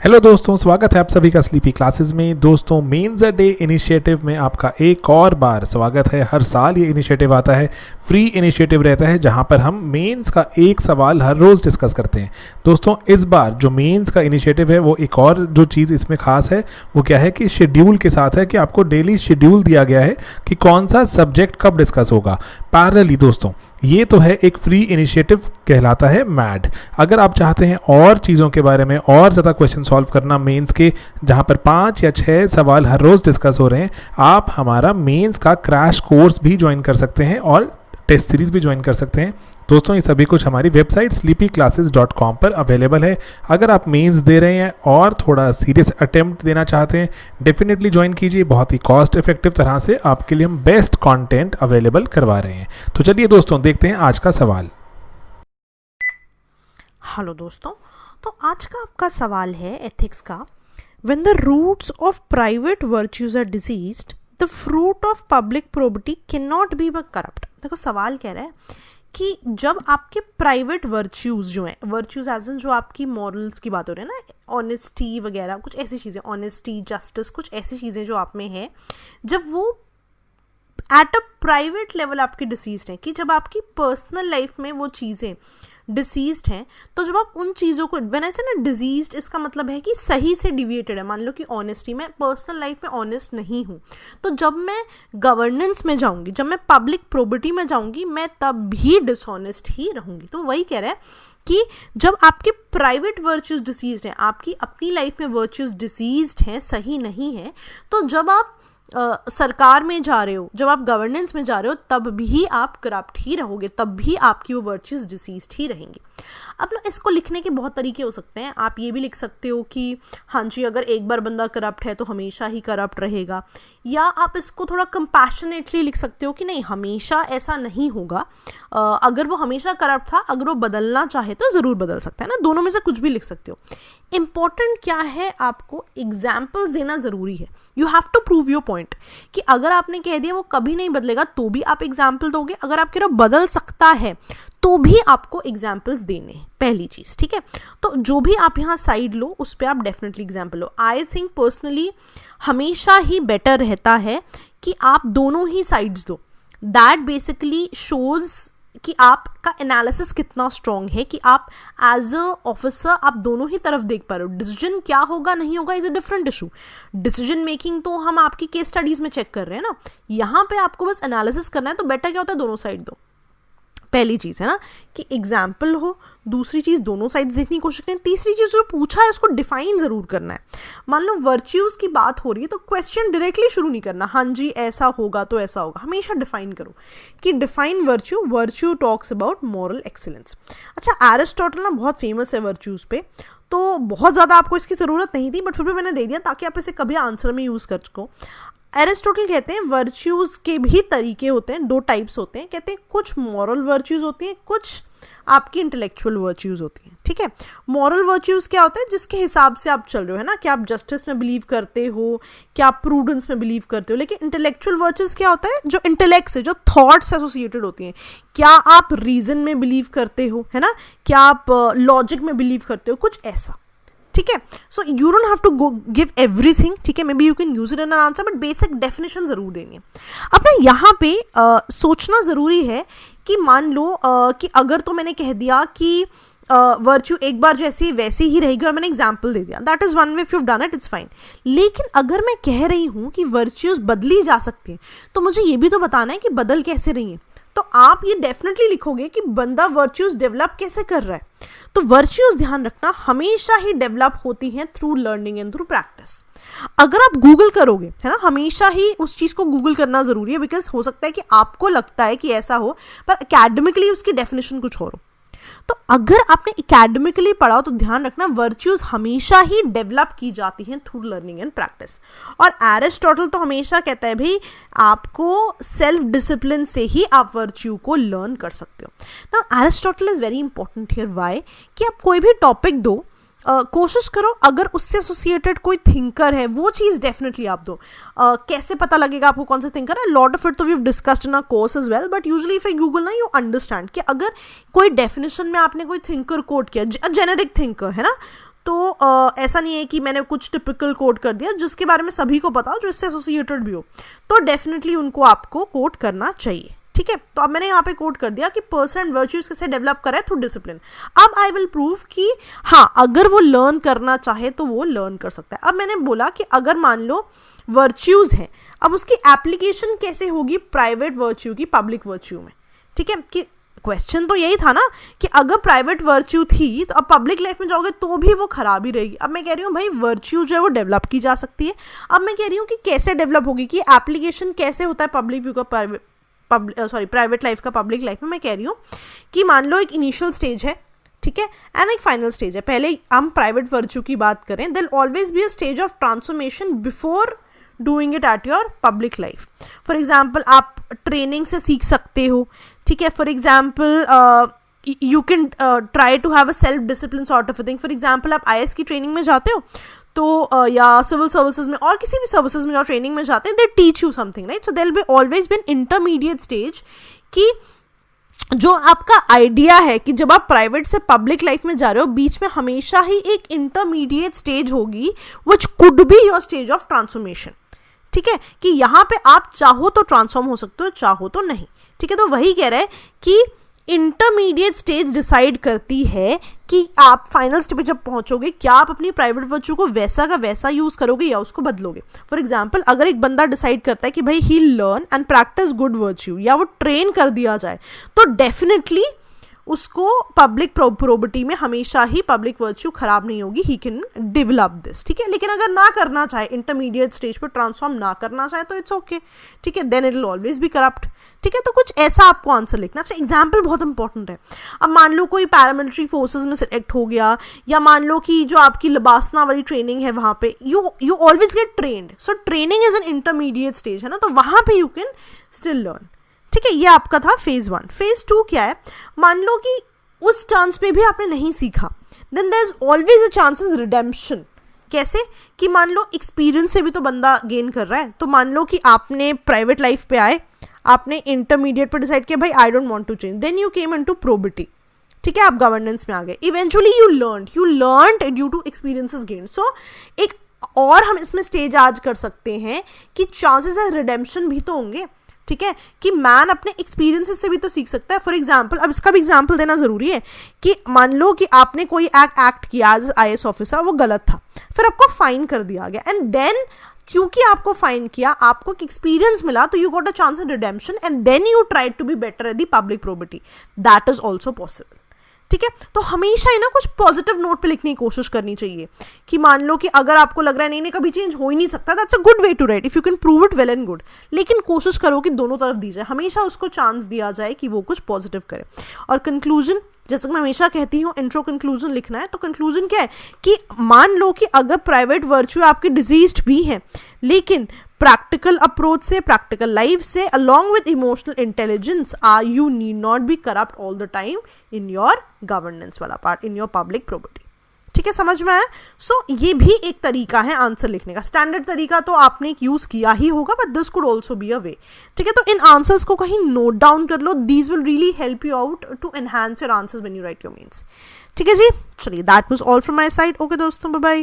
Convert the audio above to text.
Hello दोस्तों, स्वागत है आप सभी का स्लीपी क्लासेस में। दोस्तों, मेंस अ डे इनिशिएटिव में आपका एक और बार स्वागत है। हर साल ये इनिशिएटिव आता है, फ्री इनिशिएटिव रहता है जहां पर हम मेंस का एक सवाल हर रोज़ डिस्कस करते हैं। दोस्तों, इस बार जो मेंस का इनिशिएटिव है वो एक और जो चीज़ इसमें खास है वो क्या है कि शेड्यूल के साथ है कि आपको डेली शेड्यूल दिया गया है कि कौन सा सब्जेक्ट कब डिस्कस होगा। पैरेलली दोस्तों, ये तो है एक फ्री इनिशिएटिव, कहलाता है मैड। अगर आप चाहते हैं और चीज़ों के बारे में और ज़्यादा क्वेश्चन सॉल्व करना मेंस के, जहाँ पर 5 या 6 सवाल हर रोज़ डिस्कस हो रहे हैं, आप हमारा मेंस का क्रैश कोर्स भी ज्वाइन कर सकते हैं और टेस्ट सीरीज़ भी ज्वाइन कर सकते हैं। दोस्तों, ये सभी कुछ हमारी वेबसाइट sleepyclasses.com पर अवेलेबल है। अगर आप मेंस दे रहे हैं और थोड़ा सीरियस अटेम्प्ट देना चाहते हैं, डेफिनेटली ज्वाइन कीजिए। बहुत ही कॉस्ट इफेक्टिव तरह से आपके लिए हम बेस्ट कंटेंट अवेलेबल करवा रहे हैं। तो चलिए दोस्तों, देखते हैं आज का सवाल। हेलो दोस्तों, तो आज का आपका सवाल है एथिक्स का। When the roots of private virtues are diseased, the fruit of public property can not be be corrupt. देखो, सवाल कह रहा है कि जब आपके प्राइवेट वर्च्यूज जो हैं, वर्च्यूज एज इन जो आपकी मॉरल्स की बात हो रही है ना, ऑनेस्टी वगैरह, कुछ ऐसी चीज़ें, ऑनेस्टी, जस्टिस, कुछ ऐसी चीज़ें जो आप में है, जब वो एट अ प्राइवेट लेवल आपकी डिसीज्ड हैं, कि जब आपकी पर्सनल लाइफ में वो चीज़ें डिसीज्ड हैं, तो जब आप उन चीज़ों को, व्हेन आई से ना डिजीज्ड, इसका मतलब है कि सही से डिविएटेड है। मान लो कि ऑनेस्टी, मैं पर्सनल लाइफ में ऑनेस्ट नहीं हूँ, तो जब मैं गवर्नेंस में जाऊँगी, जब मैं पब्लिक प्रॉपर्टी में जाऊँगी, मैं तब भी डिसऑनेस्ट ही रहूँगी। तो वही कह रहा है कि जब आपके प्राइवेट वर्च्यूज डिसीज्ड हैं, आपकी अपनी लाइफ में वर्च्यूज डिसीज्ड हैं, सही नहीं है, तो जब आप सरकार में जा रहे हो, जब आप गवर्नेंस में जा रहे हो, तब भी आप करप्ट ही रहोगे, तब भी आपकी वो वर्च्यूज डिसीज्ड ही रहेंगी। अब ना, इसको लिखने के बहुत तरीके हो सकते हैं। आप ये भी लिख सकते हो कि हाँ जी, अगर एक बार बंदा करप्ट है तो हमेशा ही करप्ट रहेगा, या आप इसको थोड़ा कंपैशनेटली लिख सकते हो कि नहीं, हमेशा ऐसा नहीं होगा। अगर वो हमेशा करप्ट था, अगर वो बदलना चाहे तो ज़रूर बदल सकता है ना। दोनों में से कुछ भी लिख सकते हो। इम्पॉर्टेंट क्या है, आपको एग्जाम्पल्स देना ज़रूरी है। You have to prove your point कि अगर आपने कह दिया वो कभी नहीं बदलेगा तो भी आप एग्जाम्पल दोगे, अगर आप कह रहे हो बदल सकता है तो भी आपको एग्जाम्पल्स देने हैं, पहली चीज़। ठीक है, तो जो भी आप यहाँ साइड लो उस पर आप definitely example low. I think personally हमेशा ही बेटर रहता है कि आप दोनों ही साइड्स दो। दैट बेसिकली शोज कि आपका एनालिसिस कितना स्ट्रॉन्ग है, कि आप एज अ ऑफिसर आप दोनों ही तरफ देख पा रहे हो। डिसीजन क्या होगा नहीं होगा is a different issue. Decision making तो हम आपकी केस स्टडीज में चेक कर रहे हैं ना, यहाँ पे आपको बस एनालिसिस करना है। तो बेटर क्या होता है, दोनों साइड दो। पहली चीज़ है ना कि एग्जाम्पल हो, दूसरी चीज़ दोनों साइड्स देखने की कोशिश करें, तीसरी चीज़ जो पूछा है उसको डिफाइन ज़रूर करना है। मान लो वर्च्यूज़ की बात हो रही है तो क्वेश्चन डायरेक्टली शुरू नहीं करना, हाँ जी ऐसा होगा तो ऐसा होगा। हमेशा डिफाइन करो कि define virtue, virtue talks about moral excellence. अच्छा, एरिस्टोटल ना बहुत फेमस है वर्च्यूज़ पे, तो बहुत ज़्यादा आपको इसकी ज़रूरत नहीं थी, बट फिर भी मैंने दे दिया ताकि आप इसे कभी आंसर में यूज़ कर सको। एरिस्टोटल कहते हैं वर्च्यूज के भी तरीके होते हैं, 2 टाइप्स होते हैं। कहते हैं कुछ मॉरल वर्च्यूज होती हैं, कुछ आपकी इंटेलेक्चुअल वर्च्यूज होती हैं। ठीक है, मॉरल वर्च्यूज क्या होता है, जिसके हिसाब से आप चल रहे हो, है ना, कि आप जस्टिस में बिलीव करते हो, क्या आप प्रूडेंस में बिलीव करते हो। लेकिन इंटेलेक्चुअल वर्च्यूज क्या होता है, जो इंटेलेक्ट से, जो थॉट्स एसोसिएटेड होती हैं। क्या आप रीजन में बिलीव करते हो, है ना, क्या आप लॉजिक में बिलीव करते हो, कुछ ऐसा। ठीक है, so you don't have to go give everything. ठीक है, maybe you can use it in an answer, but basic definition जरूर देनी है। अब ना यहाँ पे सोचना जरूरी है कि मान लो कि अगर तो मैंने कह दिया कि वर्च्यू एक बार जैसी वैसी ही रहेगी और मैंने एग्जाम्पल दे दिया, that is one way, if you done it it's fine. लेकिन अगर मैं कह रही हूँ कि वर्च्यूज बदली जा सकती हैं, तो मुझे ये भी तो बताना है कि बदल कैसे रही है। तो आप ये डेफिनेटली लिखोगे कि बंदा वर्च्यूज डेवलप कैसे कर रहा है। तो वर्च्यूज, ध्यान रखना, हमेशा ही डेवलप होती हैं through learning and through practice. अगर आप गूगल करोगे, है ना, हमेशा ही उस चीज को गूगल करना जरूरी है, बिकॉज हो सकता है कि आपको लगता है कि ऐसा हो पर एकेडमिकली उसकी डेफिनेशन कुछ और हो। तो अगर आपने एकेडमिकली पढ़ा हो तो ध्यान रखना वर्च्यूज हमेशा ही डेवलप की जाती हैं थ्रू लर्निंग एंड प्रैक्टिस। और एरिस्टोटल तो हमेशा कहता है भाई आपको सेल्फ डिसिप्लिन से ही आप वर्च्यू को लर्न कर सकते हो ना। Aristotle is very important here. Why? कि आप कोई भी टॉपिक दो, कोशिश करो अगर उससे एसोसिएटेड कोई थिंकर है वो चीज़ डेफिनेटली आप दो। कैसे पता लगेगा आपको कौन सा थिंकर है? लॉट ऑफ इट तो we have discussed in a course as well, but usually if I google ना, यू अंडरस्टैंड कि अगर कोई डेफिनेशन में आपने कोई थिंकर कोट किया, जेनेरिक थिंकर है ना, तो ऐसा नहीं है कि मैंने कुछ टिपिकल कोट कर दिया जिसके बारे में सभी को पता हो, जो इससे एसोसिएटेड भी हो, तो डेफिनेटली उनको आपको कोट करना चाहिए, ठीक है। तो अब मैंने यहाँ पे कोट कर दिया कि पर्सन वर्च्यूज कैसे डेवलप करें थ्रू डिसिप्लिन। अब आई विल प्रूव कि हाँ, अगर वो लर्न करना चाहे तो वो लर्न कर सकता है। अब मैंने बोला कि अगर मान लो वर्च्यूज हैं, अब उसकी एप्लीकेशन कैसे होगी प्राइवेट वर्च्यू की पब्लिक वर्च्यू में, ठीक है। कि क्वेश्चन तो यही था ना कि अगर प्राइवेट वर्च्यू थी तो अब पब्लिक लाइफ में जाओगे तो भी वो खराब ही रहेगी। अब मैं कह रही हूँ भाई वर्च्यू जो है वो डेवलप की जा सकती है। अब मैं कह रही हूँ कि कैसे डेवलप होगी, कि एप्लीकेशन कैसे होता है पब्लिक व्यू का प्राइवेट लाइफ का पब्लिक लाइफ में। मैं कह रही हूँ कि मान लो एक इनिशियल स्टेज है, ठीक है, एंड एक फाइनल स्टेज है। पहले हम प्राइवेट वर्च्यू की बात करें, there always be a stage of transformation before doing it at your public life. For example आप ट्रेनिंग से सीख सकते हो, ठीक है। For example you can try to have a self discipline sort of a thing. For example आप IAS की training में जाते हो तो या सिविल सर्विसेज में और किसी भी सर्विसेज में जो ट्रेनिंग में जाते हैं, they teach you something, right. So there will be always be an intermediate stage कि जो आपका आइडिया है कि जब आप प्राइवेट से पब्लिक लाइफ में जा रहे हो, बीच में हमेशा ही एक इंटरमीडिएट स्टेज होगी which could be your stage of transformation, ठीक है। कि यहाँ पे आप चाहो तो ट्रांसफॉर्म हो सकते हो, चाहो तो नहीं, ठीक है। तो वही कह रहा है कि इंटरमीडिएट स्टेज डिसाइड करती है कि आप फाइनल स्टेज पे जब पहुंचोगे, क्या आप अपनी प्राइवेट वर्च्यू को वैसा का वैसा यूज करोगे या उसको बदलोगे। फॉर एग्जाम्पल अगर एक बंदा डिसाइड करता है कि भाई he learn and practice good virtue, या वो ट्रेन कर दिया जाए, तो डेफिनेटली उसको पब्लिक प्रोबर्टी में हमेशा ही पब्लिक वर्च्यू खराब नहीं होगी, ही कैन डेवलप दिस, ठीक है। लेकिन अगर ना करना चाहे, इंटरमीडिएट स्टेज पर ट्रांसफॉर्म ना करना चाहे, तो इट्स ओके, ठीक है, then it will always be corrupt, ठीक है। तो कुछ ऐसा आपको आंसर लिखना चाहिए। एग्जाम्पल बहुत इंपॉर्टेंट है। अब मान लो कोई पैरामिलिट्री फोर्सेज में सिलेक्ट हो गया, या मान लो कि जो आपकी लबासना वाली ट्रेनिंग है वहां पे you always get trained, so training is an intermediate stage, है ना, तो वहां पे यू कैन स्टिल लर्न, ठीक है। ये आपका था फेज 1। फेज 2 क्या है, मान लो कि उस चांस में भी आपने नहीं सीखा, then there is always a chance of redemption. कैसे, कि मान लो एक्सपीरियंस से भी तो बंदा गेन कर रहा है। तो मान लो कि आपने प्राइवेट लाइफ पे आए, आपने इंटरमीडिएट पर डिसाइड किया भाई I don't want to change, then you came into probity, ठीक है, आप गवर्नेंस में आ गए। Eventually you learned due to experiences gain. So एक और हम इसमें स्टेज आज कर सकते हैं कि चांसेस है रिडेम्पशन भी तो होंगे, ठीक है, कि मैन अपने एक्सपीरियंसेस से भी तो सीख सकता है। फॉर एग्जाम्पल, अब इसका भी एग्जाम्पल देना जरूरी है कि मान लो कि आपने कोई एक्ट किया एज IAS ऑफिसर, वो गलत था, फिर आपको फाइन कर दिया गया, एंड देन क्योंकि आपको फाइन किया, आपको एक्सपीरियंस मिला, तो you got a chance in redemption, and then you try to be better at the public probity, that is also possible, ठीक है। तो हमेशा ही ना कुछ पॉजिटिव नोट पे लिखने की कोशिश करनी चाहिए कि मान लो कि अगर आपको लग रहा है नहीं कभी चेंज हो ही नहीं सकता, that's a good way to write, if you can prove it well and good, लेकिन कोशिश करो कि दोनों तरफ दी जाए, हमेशा उसको चांस दिया जाए कि वो कुछ पॉजिटिव करे। और कंक्लूजन, जैसे मैं हमेशा कहती हूँ इंट्रो कंक्लूजन लिखना है, तो कंक्लूजन क्या है कि मान लो कि अगर प्राइवेट वर्च्यू आपके डिजीज्ड भी हैं, लेकिन प्रैक्टिकल अप्रोच से, प्रैक्टिकल लाइफ से, along with emotional intelligence, you need not be corrupt all the time in your governance वाला part, in your public property, ठीक है, समझ में आया। सो ये भी एक तरीका है आंसर लिखने का। स्टैंडर्ड तरीका तो आपने यूज किया ही होगा, but this could also be a way, ठीक है। तो इन आंसर्स को कहीं नोट डाउन कर लो, these will really help you out to enhance your answers when you write your mains, ठीक है जी। चलिए, that was all from my side. Okay दोस्तों, बाय बाय।